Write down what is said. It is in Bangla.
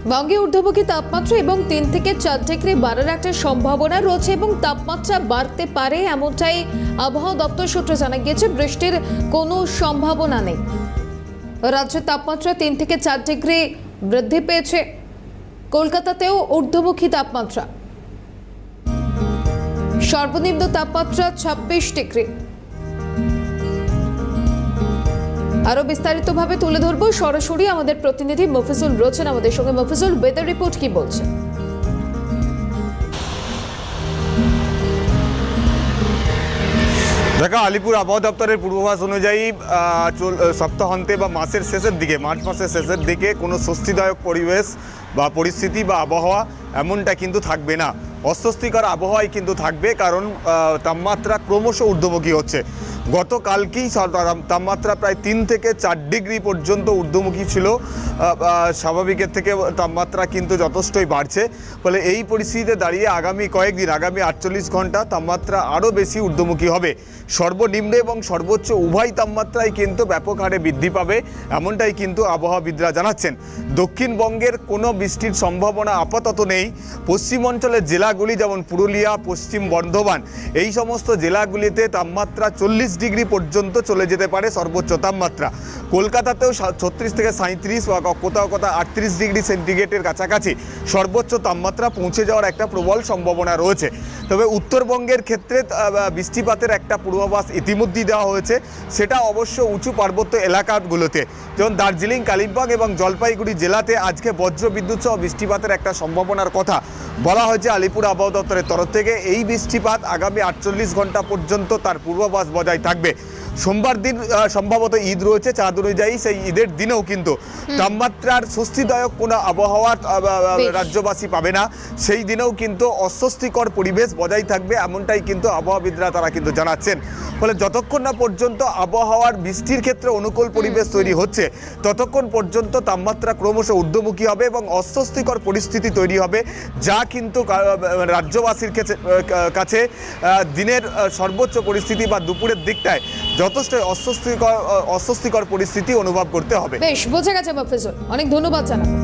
বঙ্গে ঊর্ধ্বমুখী তাপমাত্রা এবং 3 থেকে 4 ডিগ্রি বাড়ার একটা সম্ভাবনা রয়েছে এবং তাপমাত্রা বাড়তে পারে এমনটাই আবহাওয়া দপ্তর সূত্রে জানা গিয়েছে। বৃষ্টির কোনো সম্ভাবনা নেই। রাজ্যের তাপমাত্রা 3 থেকে 4 ডিগ্রি বৃদ্ধি পেয়েছে। কলকাতাতেও ঊর্ধ্বমুখী তাপমাত্রা, সর্বনিম্ন তাপমাত্রা 26 ডিগ্রি। আরো বিস্তারিতভাবে তুলে ধরবো সরাসরি আমাদের প্রতিনিধি মফিজুল রয়েছেন আমাদের সঙ্গে। মফিজুল, ওয়েদার রিপোর্ট কি বলছে? দেখা আলিপুর আবহাওয়া দপ্তরের পূর্বাভাস অনুযায়ী সপ্তাহান্তে বা মাসের শেষের দিকে, মার্চ মাসের শেষের দিকে কোনো স্বস্তিদায়ক পরিবেশ বা পরিস্থিতি বা আবহাওয়া এমনটা কিন্তু থাকবে না। অস্বস্তিকর আবহাওয়াই কিন্তু থাকবে, কারণ তাপমাত্রা ক্রমশ ঊর্ধ্বমুখী হচ্ছে। গতকালকেই তাপমাত্রা প্রায় 3 থেকে 4 ডিগ্রি পর্যন্ত ঊর্ধ্বমুখী ছিল। স্বাভাবিকের থেকে তাপমাত্রা কিন্তু যথেষ্টই বাড়ছে। ফলে এই পরিস্থিতিতে দাঁড়িয়ে আগামী কয়েকদিন, আগামী 48 ঘন্টা তাপমাত্রা আরও বেশি ঊর্ধ্বমুখী হবে। সর্বনিম্ন এবং সর্বোচ্চ উভয় তাপমাত্রাই কিন্তু ব্যাপক হারে বৃদ্ধি পাবে, এমনটাই কিন্তু আবহাওয়াবিদরা জানাচ্ছেন। দক্ষিণবঙ্গের কোনো বৃষ্টির সম্ভাবনা আপাতত নেই। পশ্চিমাঞ্চলের জেলাগুলি যেমন পুরুলিয়া, পশ্চিম বর্ধমান, এই সমস্ত জেলাগুলিতে তাপমাত্রা 40 ডিগ্রি পর্যন্ত চলে যেতে পারে সর্বোচ্চ তাপমাত্রা। কলকাতাতেও 36 থেকে 37 বা কোথাও কোথাও 38 ডিগ্রি সেন্টিগ্রেডের কাছাকাছি সর্বোচ্চ তাপমাত্রা পৌঁছে যাওয়ার একটা প্রবল সম্ভাবনা রয়েছে। তবে উত্তরবঙ্গের ক্ষেত্রে বৃষ্টিপাতের একটা পূর্বাভাস ইতিমধ্যেই দেওয়া হয়েছে, সেটা অবশ্য উঁচু পার্বত্য এলাকাগুলোতে, যেমন দার্জিলিং, কালিম্পং এবং জলপাইগুড়ি জেলাতে আজকে বজ্রবিদ্যুৎ সহ বৃষ্টিপাতের একটা সম্ভাবনার কথা বলা হয়েছে আলিপুর আবহাওয়া দপ্তরের তরফ থেকে। এই বৃষ্টিপাত আগামী 48 ঘন্টা পর্যন্ত তার পূর্বাভাস বজায় থাকবে। সোমবার দিন সম্ভবত ঈদ রয়েছে, চাঁদ অনুযায়ী সেই ঈদের দিনেও কিন্তু তাপমাত্রার স্বস্তিদায়ক কোনো আবহাওয়া রাজ্যবাসী পাবে না। সেই দিনেও কিন্তু অস্বস্তিকর পরিবেশ বজায় থাকবে, এমনটাই কিন্তু আবহাওয়াবিদরা তারা কিন্তু জানাচ্ছেন। ফলে যতক্ষণ না পর্যন্ত আবহাওয়ার বৃষ্টির ক্ষেত্রে অনুকূল পরিবেশ তৈরি হচ্ছে, ততক্ষণ পর্যন্ত তাপমাত্রা ক্রমশ ঊর্ধ্বমুখী হবে এবং অস্বস্তিকর পরিস্থিতি তৈরি হবে, যা কিন্তু রাজ্যবাসীর কাছে দিনের সর্বোচ্চ পরিস্থিতি বা দুপুরের দিকটায় যথেষ্ট অস্বস্তিকর পরিস্থিতি অনুভব করতে হবে। বেশ, বোঝা গেছে মফিজুল, অনেক ধন্যবাদ জানাবো।